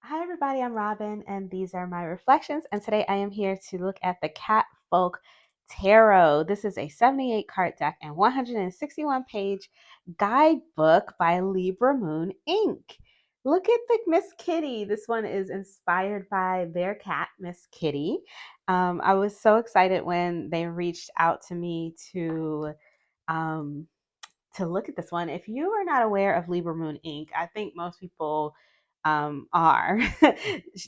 Hi, everybody. I'm Robin, and these are my reflections. And today I am here to look at the Cat Folk Tarot. This is a 78 card deck and 161-page guidebook by Libra Moon Inc. Look at the Miss Kitty. This one is inspired by their cat, Miss Kitty. I was so excited when they reached out to me um, to look at this one. If you are not aware of Libra Moon Inc., I think most people are.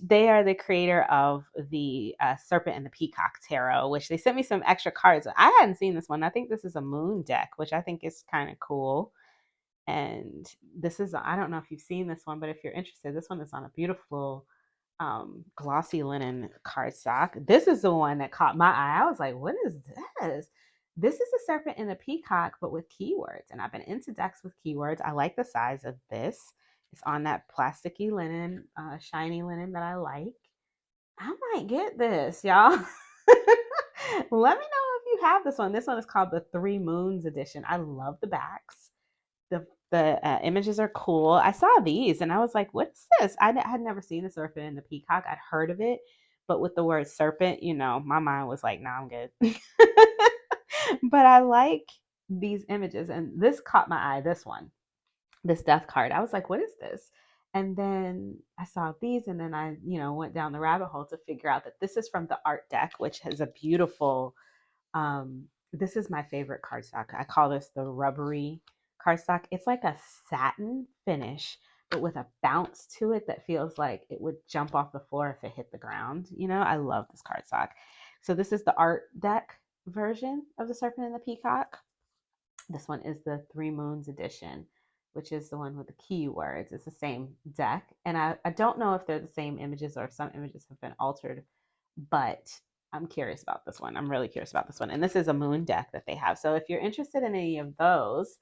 They are the creator of the Serpent and the Peacock Tarot, which they sent me some extra cards. I hadn't seen this one. I think this is a moon deck, which I think is kind of cool. And this is, I don't know if you've seen this one, but if you're interested, this one is on a beautiful glossy linen cardstock. This is the one that caught my eye. I was like, what is this? This is a serpent and a peacock, but with keywords. And I've been into decks with keywords. I like the size of this. It's on that plasticky linen, shiny linen that I like. I might get this, y'all. Let me know if you have this one. This one is called the Three Moons edition. I love the backs. The images are cool. I saw these and I was like, "What is this?" I had never seen the serpent and the peacock. I'd heard of it, but with the word serpent, my mind was like, "Nah, I'm good." But I like these images, and this caught my eye. This one, this death card. I was like, "What is this?" And then I saw these, and then I, went down the rabbit hole to figure out that this is from the art deck, which has a beautiful this is my favorite cardstock. I call this the rubbery cardstock. It's like a satin finish, but with a bounce to it that feels like it would jump off the floor if it hit the ground. I love this cardstock. So this is the art deck version of the Serpent and the Peacock. This one is the Three Moons edition, which is the one with the keywords. It's the same deck. And I don't know if they're the same images or if some images have been altered, but I'm curious about this one. I'm really curious about this one. And this is a moon deck that they have. So if you're interested in any of those,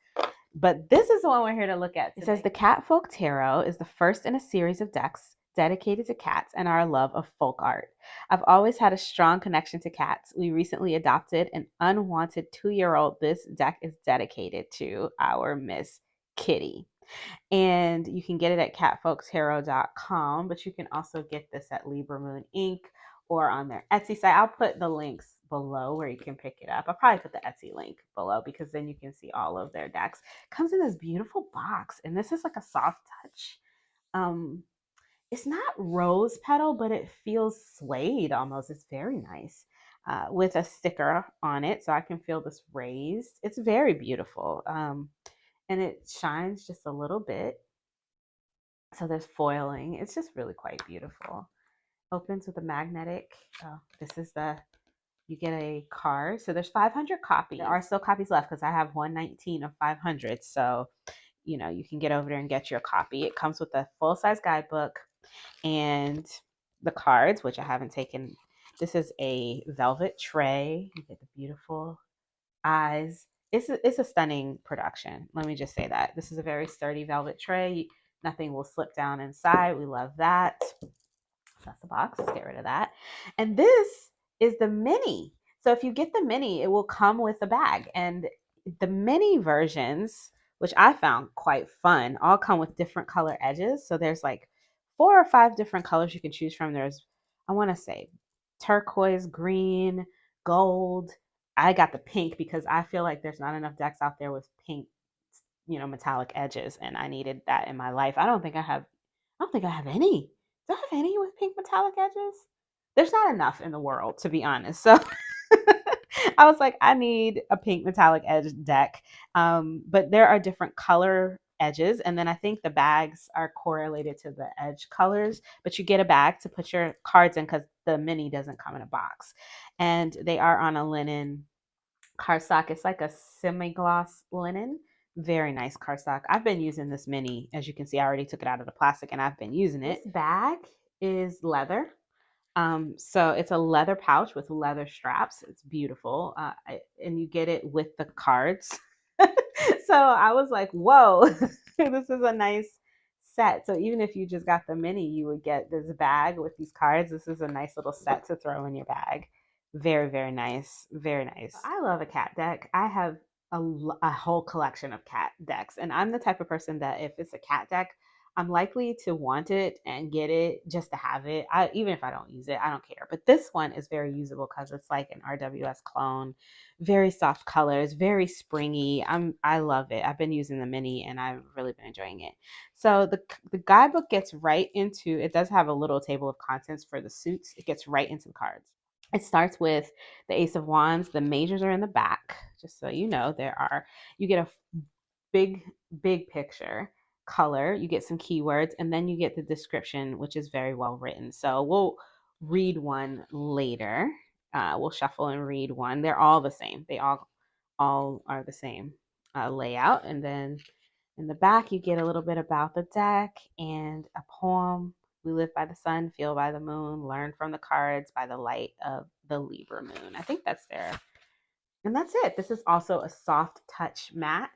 but this is the one we're here to look at today. It says the Cat Folk Tarot is the first in a series of decks dedicated to cats and our love of folk art. I've always had a strong connection to cats. We recently adopted an unwanted 2-year-old. This deck is dedicated to our Miss Kitty. And you can get it at catfolktarot.com, but you can also get this at Libra Moon Inc. or on their Etsy site. I'll put the links below where you can pick it up. I'll probably put the Etsy link below because then you can see all of their decks. It comes in this beautiful box, and this is like a soft touch. It's not rose petal, but it feels suede almost. It's very nice. With a sticker on it, so I can feel this raised. It's very beautiful. And it shines just a little bit. So there's foiling. It's just really quite beautiful. Opens with a magnetic. Oh, this is you get a card. So there's 500 copies. There are still copies left because I have 119 of 500. So, you can get over there and get your copy. It comes with a full-size guidebook and the cards, which I haven't taken. This is a velvet tray. You get the beautiful eyes. It's a stunning production. Let me just say that. This is a very sturdy velvet tray. Nothing will slip down inside. We love that. So that's the box. Let's get rid of that. And this is the mini. So if you get the mini, it will come with a bag. And the mini versions, which I found quite fun, all come with different color edges. So there's like 4 or 5 different colors you can choose from. There's, I want to say, turquoise, green, gold. I got the pink because I feel like there's not enough decks out there with pink, metallic edges, and I needed that in my life. I don't think I have any. Do I have any with pink metallic edges? There's not enough in the world, to be honest. So I was like, I need a pink metallic edge deck. But there are different color edges, and then I think the bags are correlated to the edge colors. But you get a bag to put your cards in because the mini doesn't come in a box, and they are on a linen cardstock. It's like a semi-gloss linen. Very nice cardstock. I've been using this mini. As you can see, I already took it out of the plastic and I've been using it. This bag is leather. So it's a leather pouch with leather straps. It's beautiful. And you get it with the cards. So I was like, whoa, this is a nice set. So even if you just got the mini, you would get this bag with these cards. This is a nice little set to throw in your bag. Very, very nice. Very nice. I love a cat deck. I have a whole collection of cat decks. And I'm the type of person that if it's a cat deck, I'm likely to want it and get it just to have it. Even if I don't use it, I don't care. But this one is very usable because it's like an RWS clone, very soft colors, very springy. I love it. I've been using the mini and I've really been enjoying it. So the guidebook gets right into, it does have a little table of contents for the suits. It gets right into the cards. It starts with the Ace of Wands. The majors are in the back, just so you know. You get a big, big picture color, you get some keywords, and then you get the description, which is very well written. So we'll read one later. We'll shuffle and read one. They're all the same. They all are the same layout. And then in the back, you get a little bit about the deck and a poem. We live by the sun, feel by the moon, learn from the cards by the light of the Libra moon. I think that's there. And that's it. This is also a soft touch matte.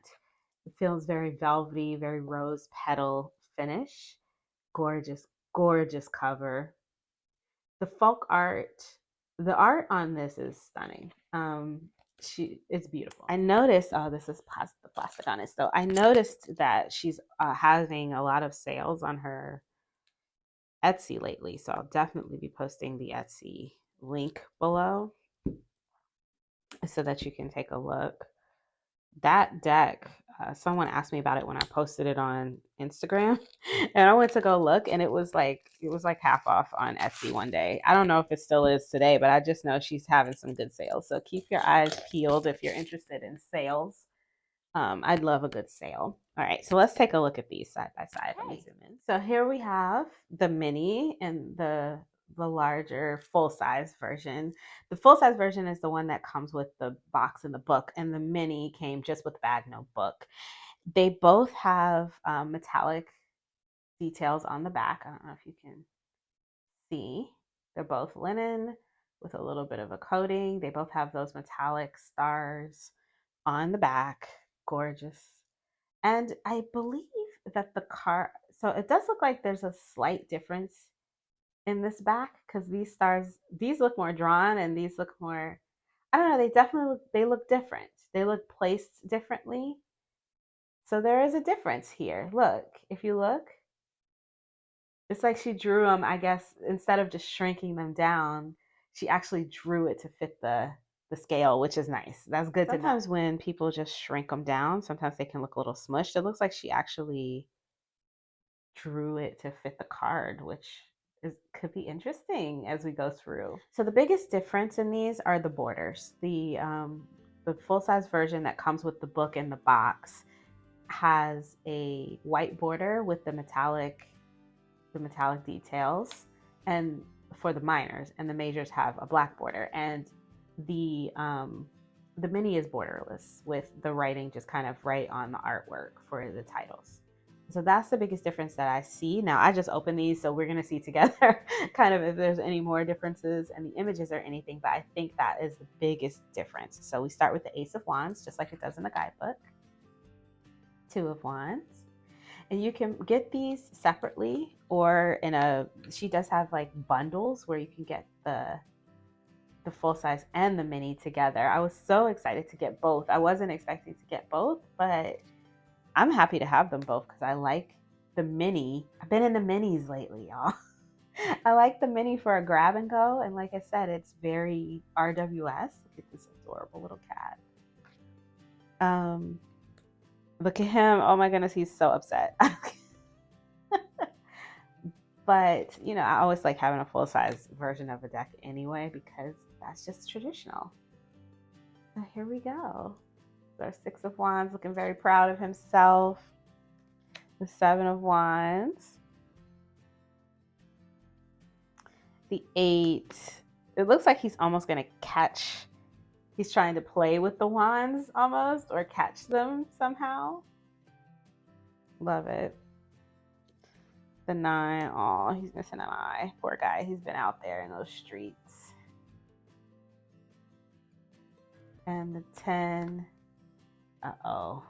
It feels very velvety, very rose petal finish. Gorgeous, gorgeous cover. The folk art, the art on this is stunning. It's beautiful. I noticed, oh, this is the plastic on it. So I noticed that she's having a lot of sales on her Etsy lately. So I'll definitely be posting the Etsy link below so that you can take a look. That deck, someone asked me about it when I posted it on Instagram, and I went to go look, and it was like half off on Etsy one day. I don't know if it still is today, but I just know she's having some good sales. So keep your eyes peeled if you're interested in sales. I'd love a good sale. All right, so let's take a look at these side by side. Let me zoom in. So here we have the mini and the larger full-size version. The full-size version is the one that comes with the box and the book, and the mini came just with bag, no book. They both have metallic details on the back. I don't know if you can see. They're both linen with a little bit of a coating. They both have those metallic stars on the back. Gorgeous. And I believe that so it does look like there's a slight difference in this back because these look more drawn and these look more, I don't know, they look different. They look placed differently. So there is a difference here. Look, if you look, it's like she drew them, I guess, instead of just shrinking them down, she actually drew it to fit the scale, which is nice. That's good. Sometimes when people just shrink them down, sometimes they can look a little smushed. It looks like she actually drew it to fit the card, which could be interesting as we go through. So the biggest difference in these are the borders. The full-size version that comes with the book and the box has a white border with the metallic details, and for the minors, and the majors have a black border, and the mini is borderless with the writing just kind of right on the artwork for the titles. So that's the biggest difference that I see. Now I just opened these, so we're going to see together kind of if there's any more differences in the images or anything, but I think that is the biggest difference. So we start with the Ace of Wands, just like it does in the guidebook. Two of Wands. And you can get these separately, or she does have like bundles where you can get the full size and the mini together. I was so excited to get both. I wasn't expecting to get both, but I'm happy to have them both because I like the mini. I've been in the minis lately, y'all. I like the mini for a grab and go, and like I said, it's very RWS. Look at this adorable little cat. Look at him. Oh my goodness, he's so upset. But, you know, I always like having a full-size version of a deck anyway because that's just traditional. So here we go. Our Six of Wands looking very proud of himself. The Seven of Wands. The Eight. It looks like he's almost going to catch. He's trying to play with the wands almost, or catch them somehow. Love it. The Nine. Oh, he's missing an eye. Poor guy. He's been out there in those streets. And the 10. Uh-oh.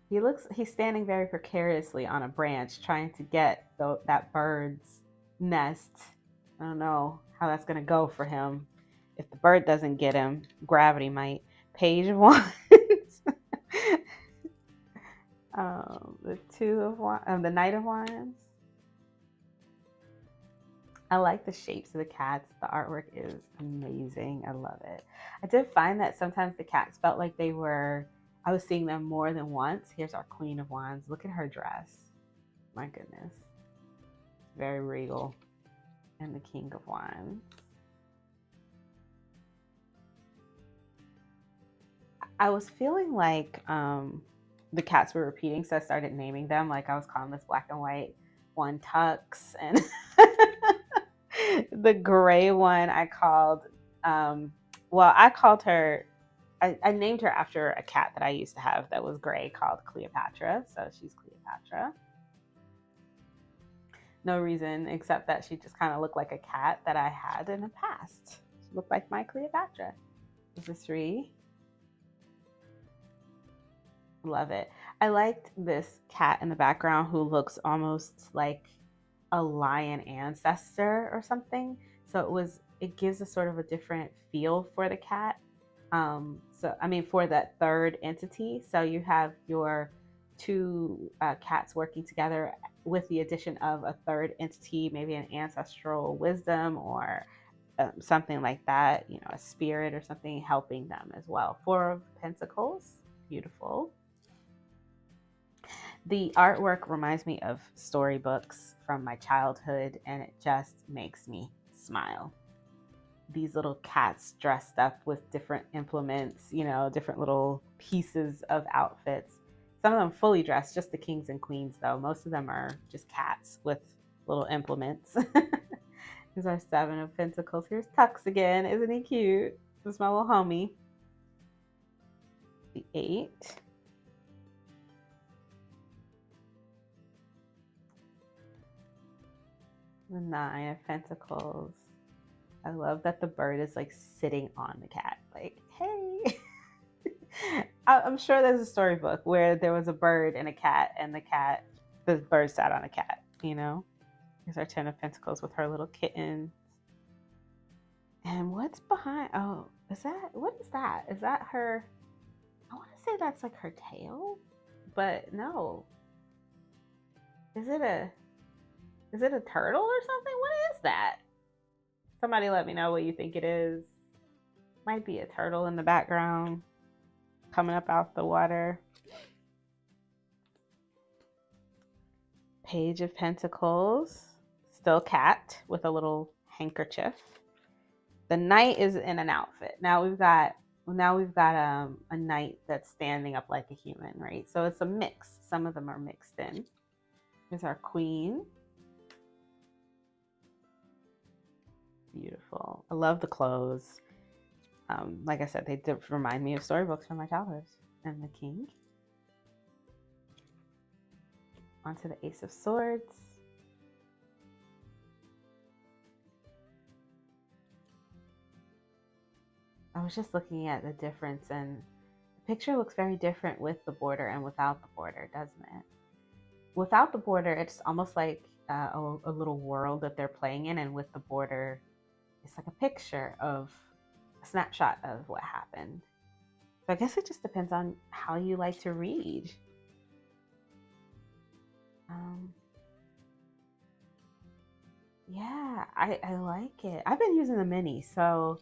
He's standing very precariously on a branch trying to get that bird's nest. I don't know how that's going to go for him. If the bird doesn't get him, gravity might. Page of Wands. The Two of Wands, the Knight of Wands. I like the shapes of the cats. The artwork is amazing. I love it. I did find that sometimes the cats felt like I was seeing them more than once. Here's our Queen of Wands. Look at her dress. My goodness. Very regal. And the King of Wands. I was feeling like the cats were repeating, so I started naming them. Like I was calling this black and white one Tux, and the gray one I called, I called her, I named her after a cat that I used to have that was gray called Cleopatra. So she's Cleopatra. No reason except that she just kind of looked like a cat that I had in the past. She looked like my Cleopatra. This is 3. Love it. I liked this cat in the background who looks almost like a lion ancestor or something. So it gives a sort of a different feel for the cat. For that third entity. So you have your 2 cats working together with the addition of a third entity, maybe an ancestral wisdom or something like that, a spirit or something helping them as well. 4 of Pentacles. Beautiful. The artwork reminds me of storybooks from my childhood, and it just makes me smile. These little cats dressed up with different implements, different little pieces of outfits. Some of them fully dressed, just the kings and queens, though. Most of them are just cats with little implements. Here's our 7 of Pentacles. Here's Tux again. Isn't he cute? This is my little homie. The 8. The 9 of Pentacles. I love that the bird is like sitting on the cat. Like, hey. I'm sure there's a storybook where there was a bird and a cat, and the bird sat on a cat, Here's our 10 of Pentacles with her little kitten. And what's behind? Oh, what is that? Is that her? I want to say that's like her tail, but no. Is it a turtle or something? What is that? Somebody let me know what you think it is. Might be a turtle in the background coming up out the water. Page of Pentacles. Still cat with a little handkerchief. The knight is in an outfit. Now we've got a knight that's standing up like a human, right? So it's a mix. Some of them are mixed in. Here's our queen. Beautiful. I love the clothes. Like I said, they did remind me of storybooks from my childhood. And the king. Onto the Ace of Swords. I was just looking at the difference, and the picture looks very different with the border and without the border, doesn't it? Without the border, it's almost like a little world that they're playing in, and with the border, it's like a picture of a snapshot of what happened. So I guess it just depends on how you like to read. Yeah, I like it. I've been using the mini, so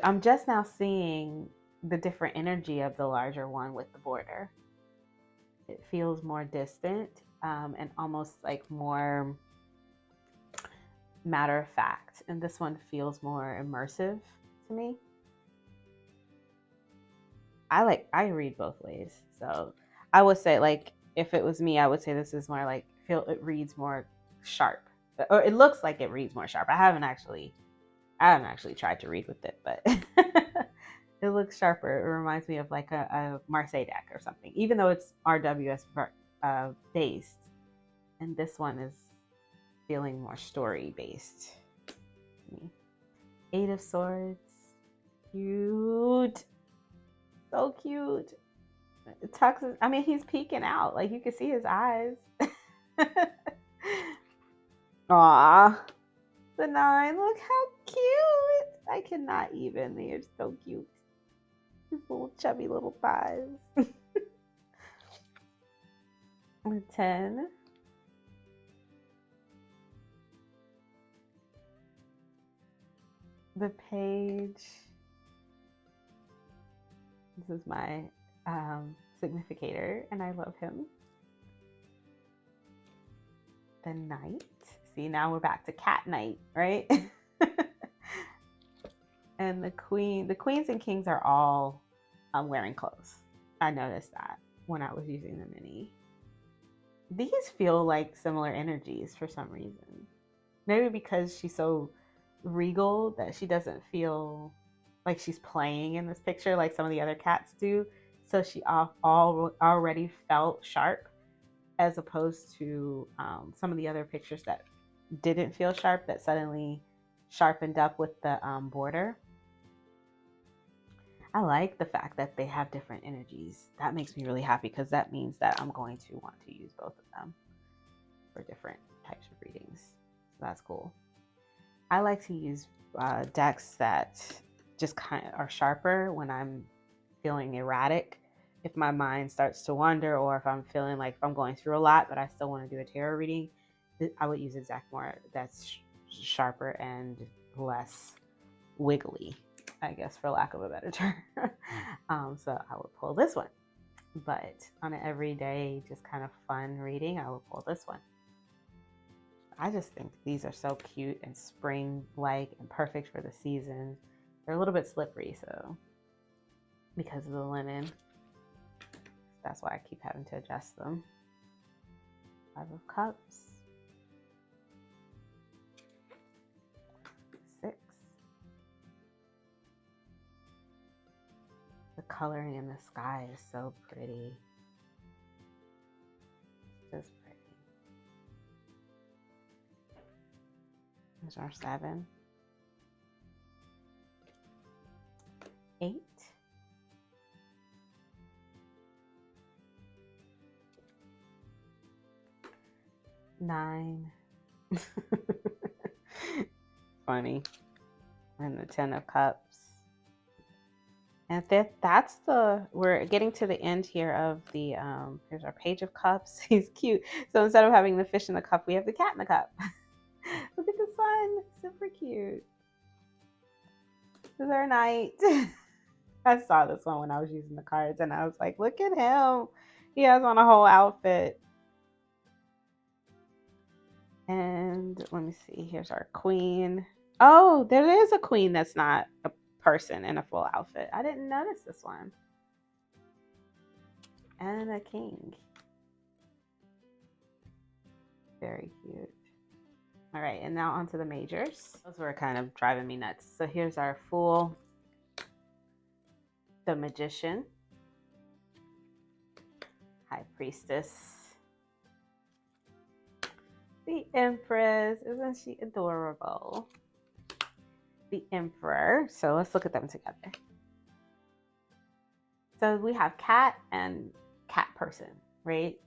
I'm just now seeing the different energy of the larger one with the border. It feels more distant and almost like more matter of fact, and this one feels more immersive to me. I read both ways, so I would say, like, if it was me, I would say this is more like it reads more sharp, or it looks like it reads more sharp. I haven't actually tried to read with it, but it looks sharper. It reminds me of like a Marseille deck or something, even though it's RWS based, and this one is feeling more story based. 8 of Swords. Cute. So cute. Tux he's peeking out. Like, you can see his eyes. Aw. The 9. Look how cute. I cannot even. They're so cute. His little chubby little thighs. The 10. The page. This is my significator, and I love him. The knight. See, now we're back to cat knight, right? And the queen. The queens and kings are all wearing clothes. I noticed that when I was using the mini. These feel like similar energies for some reason. Maybe because she's so regal that she doesn't feel like she's playing in this picture like some of the other cats do. So she already felt sharp, as opposed to some of the other pictures that didn't feel sharp, that suddenly sharpened up with the border. I like the fact that they have different energies. That makes me really happy because that means that I'm going to want to use both of them for different types of readings. So that's cool. I like to use decks that just kind of are sharper when I'm feeling erratic. If my mind starts to wander, or if I'm feeling like I'm going through a lot, but I still want to do a tarot reading, I would use a deck more that's sharper and less wiggly, I guess, for lack of a better term. So I would pull this one. But on an everyday, just kind of fun reading, I would pull this one. I just think these are so cute and spring-like and perfect for the season. They're a little bit slippery, so because of the linen. That's why I keep having to adjust them. 5 of Cups. 6. The coloring in the sky is so pretty. Just pretty. There's our 7. 8. 9. Funny. And the 10 of Cups. And that's we're getting to the end here of the, here's our Page of Cups. He's cute. So instead of having the fish in the cup, we have the cat in the cup. Look at the sun. Super cute. This is our knight. I saw this one when I was using the cards, and I was like, look at him. He has on a whole outfit. And let me see. Here's our queen. Oh, there is a queen that's not a person in a full outfit. I didn't notice this one. And a king. Very cute. All right, and now onto the majors. Those were kind of driving me nuts. So here's our Fool, the Magician, High Priestess, the Empress. Isn't she adorable? The Emperor. So let's look at them together. So we have cat and cat person, right?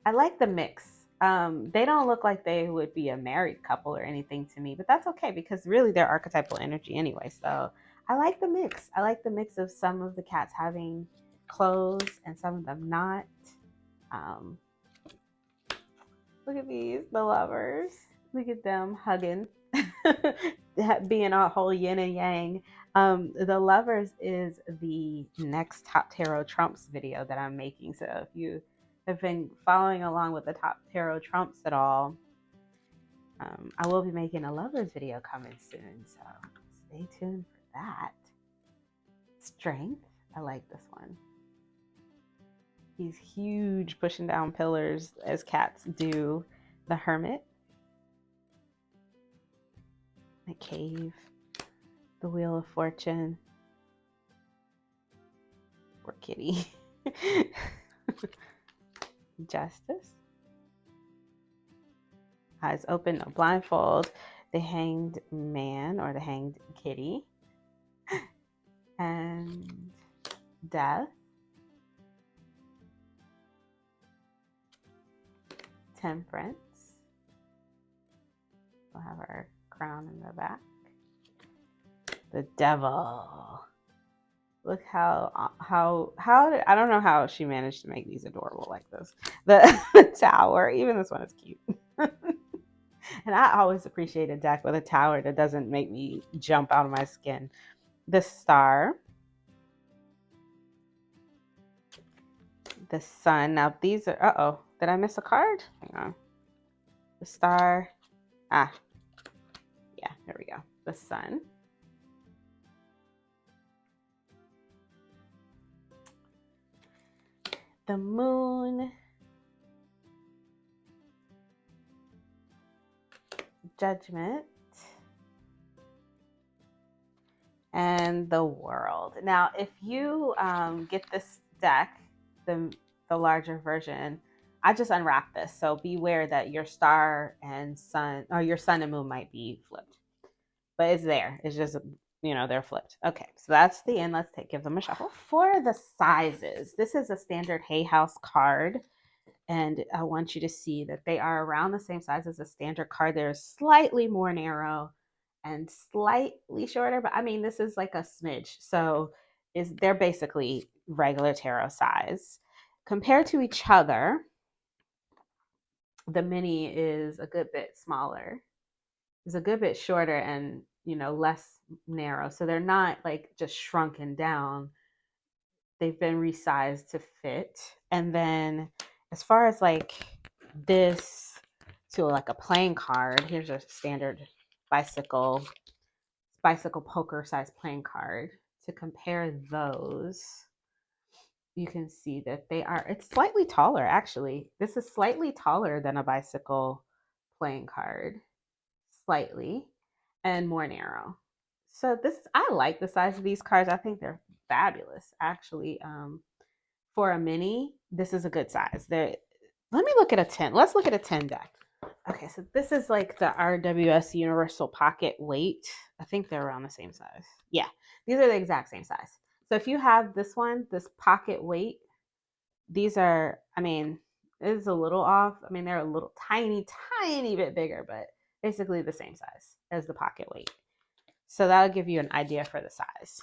I like the mix. They don't look like they would be a married couple or anything to me, but that's okay because really they're archetypal energy anyway. So I like the mix. I like the mix of some of the cats having clothes and some of them not. Look at these, the lovers. Look at them hugging, being a whole yin and yang. The lovers is the next Top Tarot Trumps video that I'm making. So if you have been following along with the Top Tarot Trumps at all, I will be making a lovers video coming soon. So stay tuned for that. Strength. I like this one. He's huge, pushing down pillars as cats do. The Hermit. The Cave. The Wheel of Fortune. Poor kitty. Justice. Eyes open, no blindfold. The Hanged Man or the Hanged Kitty. And Death. Temperance. We'll have our crown in the back. The Devil. Look how I don't know how she managed to make these adorable like this. The tower, even this one is cute. And I always appreciate a deck with a tower that doesn't make me jump out of my skin. The star, the sun. Now these are, uh-oh, did I miss a card? Hang on. The star. Ah, yeah, there we go. The sun. The moon. Judgment. And the world. Now, if you get this deck, the larger version, I just unwrapped this. So beware that your star and sun, or your sun and moon might be flipped. But it's there. It's just, they're flipped. Okay, so that's the end. Let's give them a shuffle. For the sizes, this is a standard Hay House card. And I want you to see that they are around the same size as a standard card. They're slightly more narrow and slightly shorter, but I mean, this is like a smidge. So they're basically regular tarot size. Compared to each other, the mini is a good bit smaller. It's a good bit shorter and, less narrow. So they're not like just shrunken down. They've been resized to fit. And then as far as like this to like a playing card, here's a standard bicycle poker size playing card. To compare those, you can see that it's slightly taller actually. This is slightly taller than a bicycle playing card, slightly, and more narrow. So I like the size of these cards. I think they're fabulous actually. For a mini, this is a good size. Let me look at a 10. Let's look at a 10 deck. Okay, so this is like the RWS Universal Pocket weight. I think they're around the same size. Yeah, these are the exact same size. So if you have this one, this pocket weight, these are, I mean, it is a little off. I mean, they're a little tiny bit bigger, but basically the same size as the pocket weight. So that'll give you an idea for the size.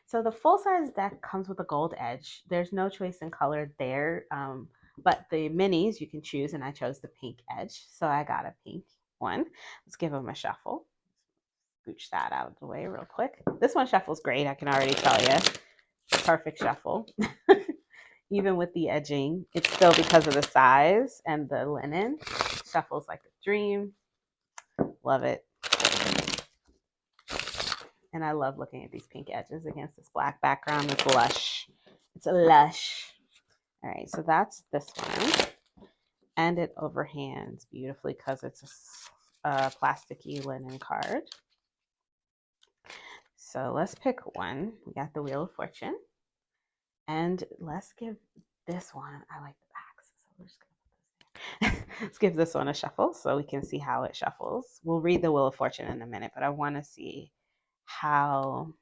So the full-size deck comes with a gold edge. There's no choice in color there, but the minis you can choose, and I chose the pink edge, so I got a pink one. Let's give them a shuffle. Scooch that out of the way real quick. This one shuffles great, I can already tell you. Perfect shuffle. Even with the edging, it's still because of the size and the linen. Shuffles like a dream. Love it. And I love looking at these pink edges against this black background. It's lush. It's a lush. All right, so that's this one. And it overhands beautifully because it's a plasticky linen card. So let's pick one. We got the Wheel of Fortune. And let's give this one, I like the backs, so we're just going to put this there. Let's give this one a shuffle so we can see how it shuffles. We'll read the Wheel of Fortune in a minute, but I want to see how...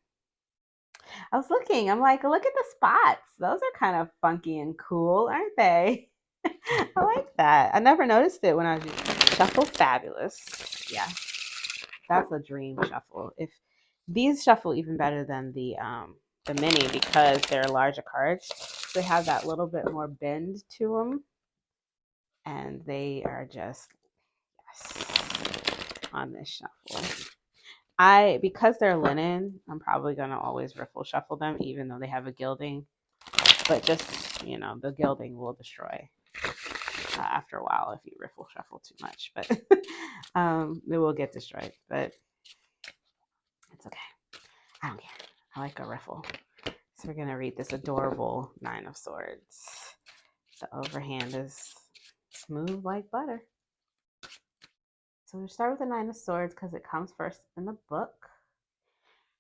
I was looking, I'm like, look at the spots. Those are kind of funky and cool, aren't they? I like that. I never noticed it when I was shuffle fabulous. Yeah, that's a dream shuffle. If these shuffle even better than the mini because they're larger cards. They have that little bit more bend to them, and they are just on this shuffle. Because they're linen, I'm probably gonna always riffle shuffle them, even though they have a gilding. But just the gilding will destroy after a while if you riffle shuffle too much. But it will get destroyed. But it's okay. I don't care. I like a riffle. So we're gonna read this adorable Nine of Swords. The overhand is smooth like butter. So we start with the Nine of Swords because it comes first in the book.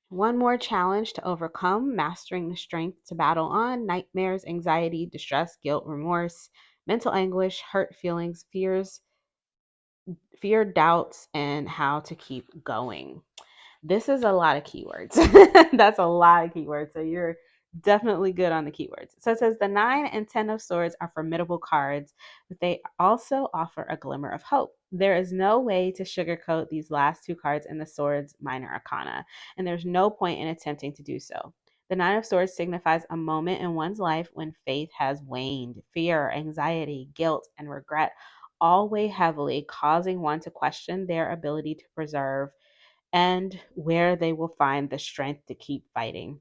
One more challenge to overcome, mastering the strength to battle on, nightmares, anxiety, distress, guilt, remorse, mental anguish, hurt feelings, fear, doubts, and how to keep going. This is a lot of keywords. That's a lot of keywords. So you're definitely good on the keywords. So it says the 9 and 10 of Swords are formidable cards, but they also offer a glimmer of hope. There is no way to sugarcoat these last two cards in the Swords Minor Arcana, and there's no point in attempting to do so. The Nine of Swords signifies a moment in one's life when faith has waned. Fear, anxiety, guilt, and regret all weigh heavily, causing one to question their ability to preserve and where they will find the strength to keep fighting.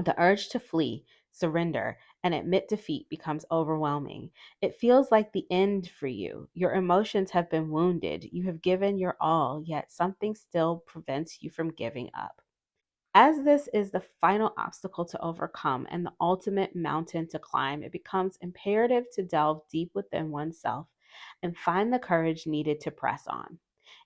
The urge to flee, surrender, and admit defeat becomes overwhelming. It feels like the end for you. Your emotions have been wounded. You have given your all, yet something still prevents you from giving up. As this is the final obstacle to overcome and the ultimate mountain to climb, it becomes imperative to delve deep within oneself and find the courage needed to press on.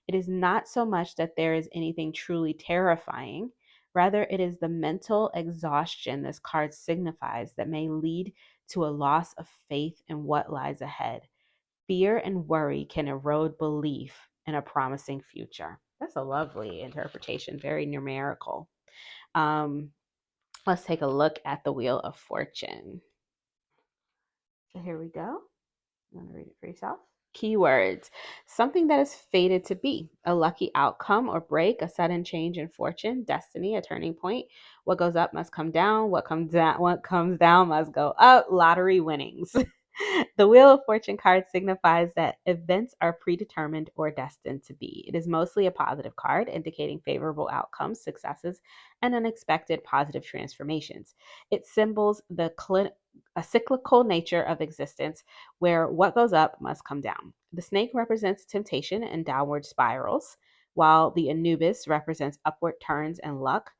It is not so much that there is anything truly terrifying, rather, it is the mental exhaustion this card signifies that may lead to a loss of faith in what lies ahead. Fear and worry can erode belief in a promising future. That's a lovely interpretation, very numerical. Um, let's take a look at the Wheel of Fortune. So here we go. You want to read it for yourself? Keywords: something that is fated to be, a lucky outcome or break, a sudden change in fortune, destiny, a turning point. What goes up must come down. What comes down must go up. Lottery winnings. The Wheel of Fortune card signifies that events are predetermined or destined to be. It is mostly a positive card, indicating favorable outcomes, successes, and unexpected positive transformations. It symbols a cyclical nature of existence where what goes up must come down. The snake represents temptation and downward spirals, while the Anubis represents upward turns and luck.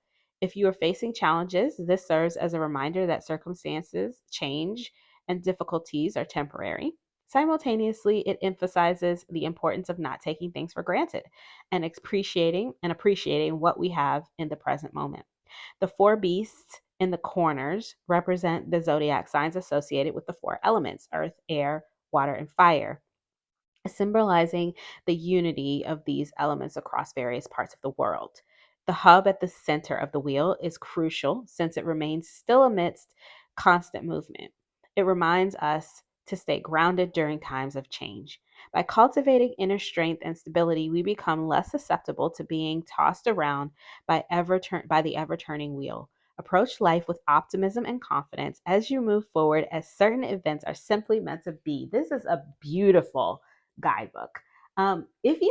If you are facing challenges, this serves as a reminder that circumstances change and difficulties are temporary. Simultaneously, it emphasizes the importance of not taking things for granted and appreciating what we have in the present moment. The four beasts in the corners represent the zodiac signs associated with the four elements: earth, air, water, and fire, symbolizing the unity of these elements across various parts of the world. The hub at the center of the wheel is crucial since it remains still amidst constant movement. It reminds us to stay grounded during times of change. By cultivating inner strength and stability, we become less susceptible to being tossed around by the ever turning wheel. Approach life with optimism and confidence as you move forward, as certain events are simply meant to be. This is a beautiful guidebook. If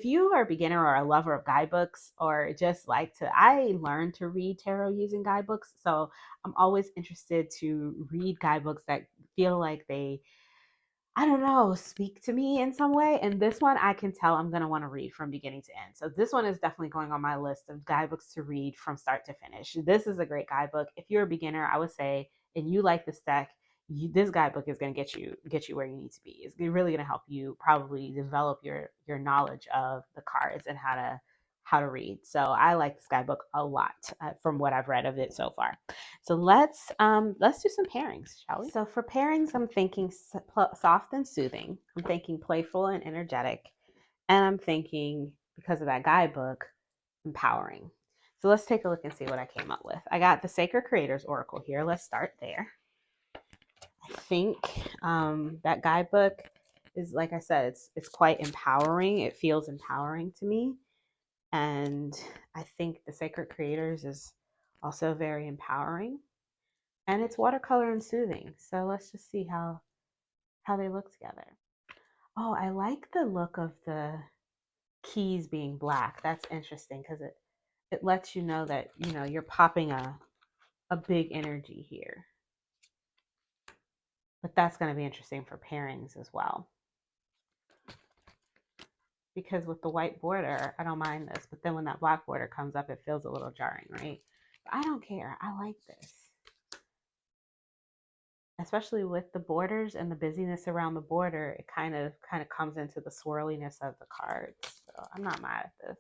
you are a beginner or a lover of guidebooks, or just like to, I learned to read tarot using guidebooks. So I'm always interested to read guidebooks that feel like they, I don't know, speak to me in some way. And this one I can tell I'm going to want to read from beginning to end. So this one is definitely going on my list of guidebooks to read from start to finish. This is a great guidebook. If you're a beginner, I would say, and you like this deck, this guidebook is going to get you where you need to be. It's really going to help you probably develop your knowledge of the cards and how to read. So I like this guidebook a lot from what I've read of it so far. So let's do some pairings, shall we? So for pairings, I'm thinking soft and soothing. I'm thinking playful and energetic, and I'm thinking, because of that guidebook, empowering. So let's take a look and see what I came up with. I got the Sacred Creators Oracle here. Let's start there. I think that guidebook is, like I said, it's quite empowering. It feels empowering to me. And I think the Sacred Creators is also very empowering. And it's watercolor and soothing. So let's just see how they look together. Oh, I like the look of the keys being black. That's interesting because it lets you know that, you're popping a big energy here. But that's going to be interesting for pairings as well. Because with the white border, I don't mind this. But then when that black border comes up, it feels a little jarring, right? But I don't care. I like this. Especially with the borders and the busyness around the border, it kind of comes into the swirliness of the cards. So I'm not mad at this.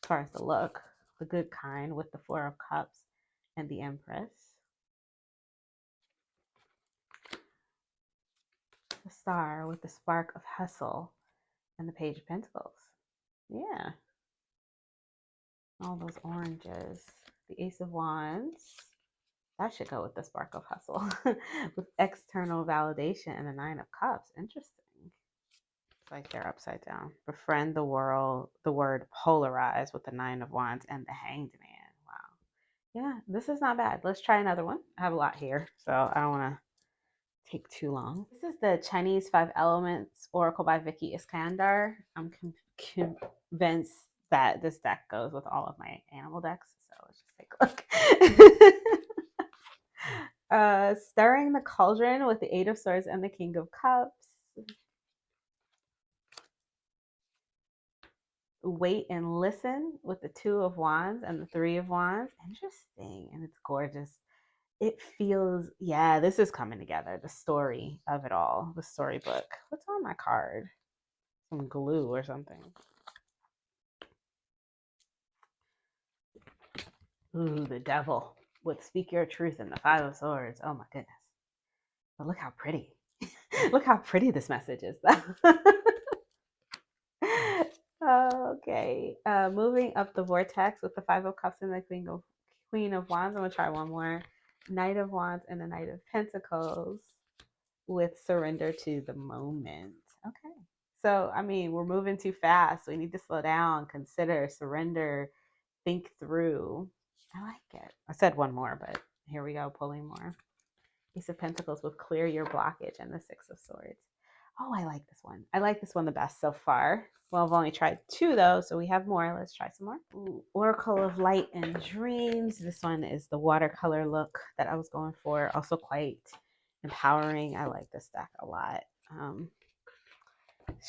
As far as the look, the good kind, with the Four of Cups and the Empress. The Star with the spark of hustle and the Page of Pentacles. Yeah. All those oranges. The Ace of Wands. That should go with the spark of hustle. With external validation and the Nine of Cups. Interesting. It's like they're upside down. Befriend the world, the word polarize with the Nine of Wands and the Hanged Man. Wow. Yeah, this is not bad. Let's try another one. I have a lot here, so I don't want to take too long. This is the Chinese Five Elements Oracle by Vicky Iskandar. I'm convinced that this deck goes with all of my animal decks, so let's just take a look. Stirring the Cauldron with the Eight of Swords and the King of Cups. Wait and Listen with the Two of Wands and the Three of Wands. Interesting, and it's gorgeous. It feels, yeah, this is coming together. The story of it all, the storybook. What's on my card? Some glue or something. Ooh, the Devil would speak your truth in the Five of Swords. Oh my goodness. But look how pretty. Look how pretty this message is, though. Okay. Moving up the vortex with the Five of Cups and the Queen of Wands. I'm going to try one more. Knight of Wands and the Knight of Pentacles with Surrender to the Moment. Okay. So, I mean, we're moving too fast. We need to slow down, consider, surrender, think through. I like it. I said one more, but here we go, pulling more. Ace of Pentacles with Clear Your Blockage and the Six of Swords. Oh, I like this one. I like this one the best so far. Well, I've only tried two, though, so we have more. Let's try some more. Ooh, Oracle of Light and Dreams. This one is the watercolor look that I was going for. Also quite empowering. I like this deck a lot.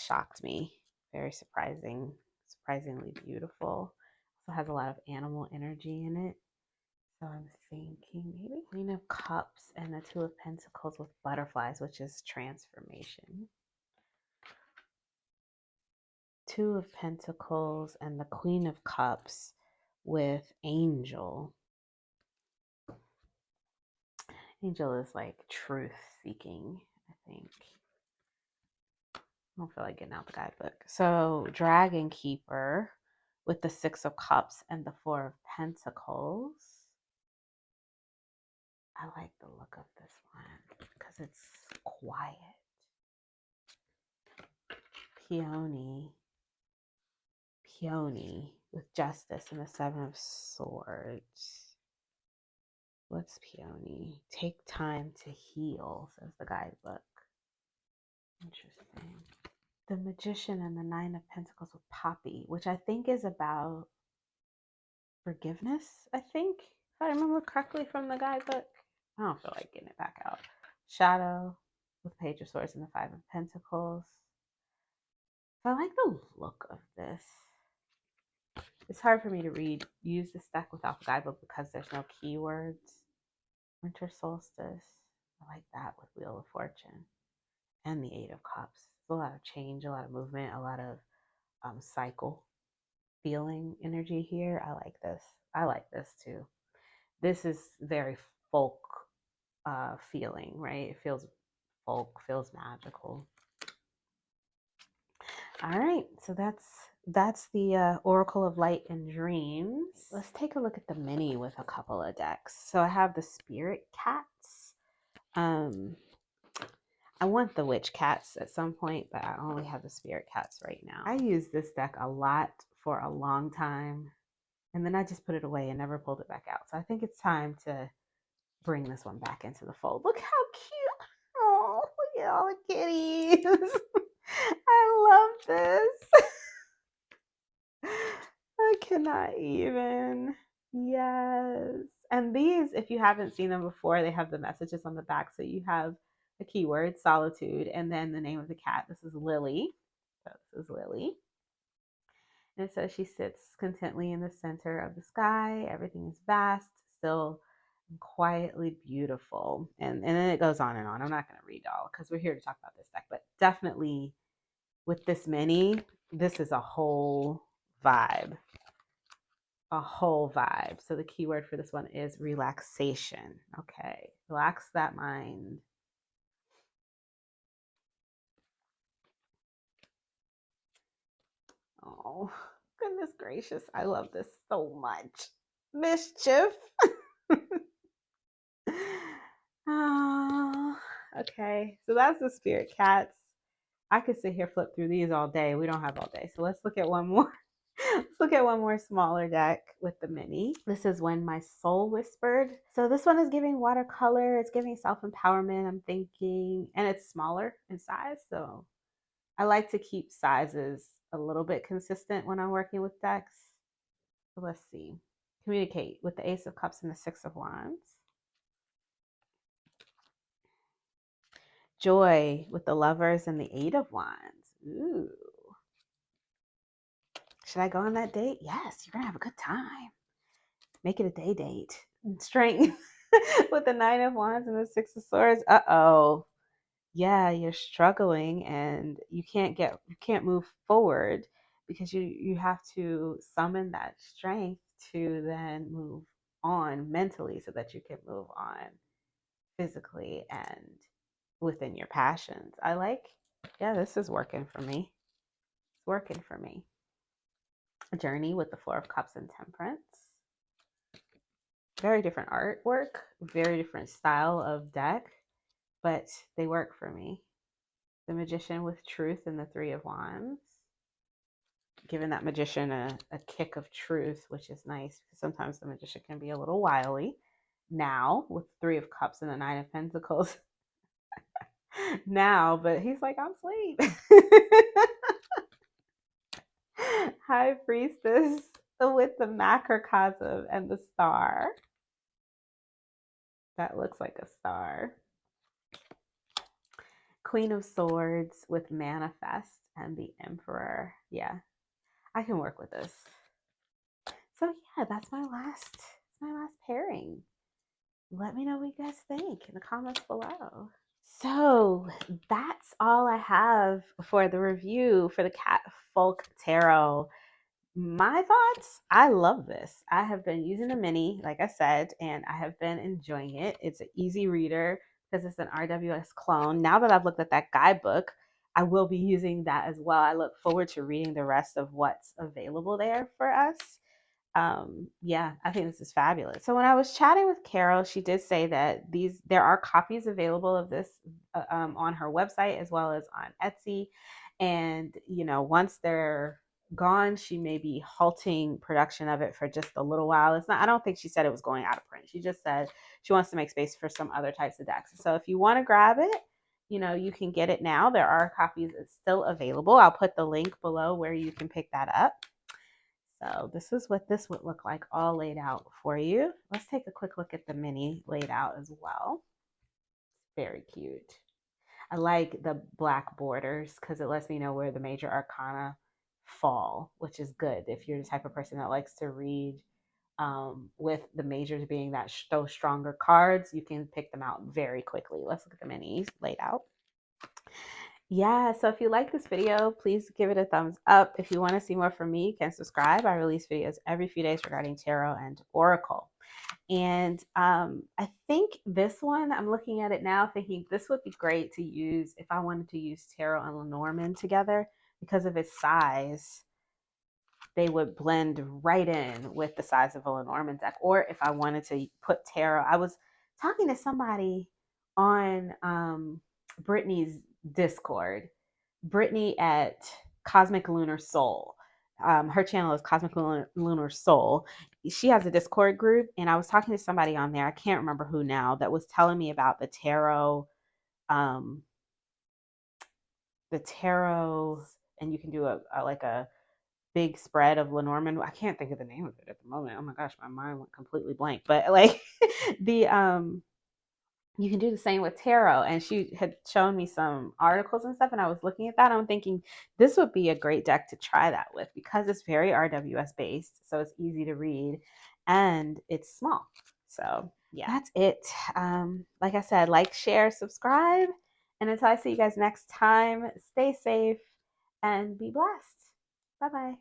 Shocked me. Very surprising. Surprisingly beautiful. Also has a lot of animal energy in it. So I'm thinking maybe Queen of Cups and the Two of Pentacles with butterflies, which is transformation. Two of Pentacles and the Queen of Cups with Angel. Angel is like truth seeking, I think. I don't feel like getting out the guidebook. So Dragon Keeper with the Six of Cups and the Four of Pentacles. I like the look of this one because it's quiet. Peony with Justice and the Seven of Swords. What's peony? Take time to heal, says the guidebook. Interesting. The Magician and the Nine of Pentacles with Poppy, which I think is about forgiveness, I think, if I remember correctly from the guidebook. I don't feel like getting it back out. Shadow with Page of Swords and the Five of Pentacles. So I like the look of this. It's hard for me to use this deck without the guidebook because there's no keywords. Winter Solstice. I like that with Wheel of Fortune. And the Eight of Cups. There's a lot of change, a lot of movement, a lot of cycle feeling energy here. I like this. I like this too. This is very folk feeling, right? It feels folk, feels magical. All right, so that's the Oracle of Light and Dreams. Let's take a look at the mini with a couple of decks. So I have the Spirit Cats. I want the Witch Cats at some point, but I only have the Spirit Cats right now. I used this deck a lot for a long time, and then I just put it away and never pulled it back out. So I think it's time to bring this one back into the fold. Look how cute. Oh, look at all the kitties. I love this. I cannot even. Yes. And these, if you haven't seen them before, they have the messages on the back. So you have the keyword, solitude, and then the name of the cat. This is Lily. So this is Lily. And it says she sits contently in the center of the sky. Everything is vast, still, and quietly beautiful. And then it goes on and on. I'm not going to read all because we're here to talk about this deck. But definitely with this mini, this is a whole vibe. A whole vibe. So the keyword for this one is relaxation. Okay. Relax that mind. Oh, goodness gracious. I love this so much. Mischief. Oh, okay. So that's the Spirit Cats. I could sit here flip through these all day. We don't have all day. So let's look at one more. Let's look at one more smaller deck with the mini. This is When My Soul Whispered. So this one is giving watercolor. It's giving self-empowerment, I'm thinking, and it's smaller in size. So I like to keep sizes a little bit consistent when I'm working with decks. So let's see. Communicate with the Ace of Cups and the Six of Wands. Joy with the Lovers and the Eight of Wands. Ooh. Should I go on that date? Yes, you're going to have a good time. Make it a day date. Strength with the Nine of Wands and the Six of Swords. Uh-oh. Yeah, you're struggling and you can't move forward because you have to summon that strength to then move on mentally so that you can move on physically and within your passions. Yeah, this is working for me. It's working for me. A journey with the Four of Cups and Temperance. Very different artwork, very different style of deck, but they work for me. The Magician with Truth and the Three of Wands. Giving that Magician a kick of truth, which is nice because sometimes the Magician can be a little wily. Now, with Three of Cups and the Nine of Pentacles. Now, but he's like, I'm asleep. High Priestess with the macrocosm and the star. That looks like a star. Queen of Swords with Manifest and the Emperor. Yeah, I can work with this. So yeah, that's my last pairing. Let me know what you guys think in the comments below. So that's all I have for the review for the Cat Folk Tarot. My thoughts, I love this. I have been using the mini, like I said, and I have been enjoying it. It's an easy reader because it's an RWS clone. Now that I've looked at that guidebook, I will be using that as well. I look forward to reading the rest of what's available there for us. Yeah, I think this is fabulous. So when I was chatting with Carol, she did say that there are copies available of this on her website as well as on Etsy. And, once they're gone, she may be halting production of it for just a little while. I don't think she said it was going out of print. She just said she wants to make space for some other types of decks. So if you want to grab it, you can get it now. There are copies still available. I'll put the link below where you can pick that up. So this is what this would look like all laid out for you. Let's take a quick look at the mini laid out as well. Very cute. I like the black borders because it lets me know where the major arcana fall, which is good if you're the type of person that likes to read with the majors being those stronger cards. You can pick them out very quickly. Let's look at the minis laid out. Yeah, so if you like this video, please give it a thumbs up. If you want to see more from me, you can subscribe. I release videos every few days regarding tarot and oracle. And I think this one, I'm looking at it now thinking this would be great to use if I wanted to use tarot and Lenormand together because of its size. They would blend right in with the size of a Lenormand deck. Or if I wanted to put tarot, I was talking to somebody on Brittany's Discord, Brittany at Cosmic Lunar Soul. Her channel is Cosmic Lunar Soul. She has a Discord group, and I was talking to somebody on there. I can't remember who now, that was telling me about the tarot, and you can do a big spread of Lenormand. I can't think of the name of it at the moment. Oh my gosh, my mind went completely blank. But like the you can do the same with tarot. And she had shown me some articles and stuff, and I was looking at that. I'm thinking this would be a great deck to try that with because it's very RWS based, so it's easy to read and it's small. So yeah, that's it. Like I said, like, share, subscribe, and until I see you guys next time, stay safe and be blessed. Bye bye.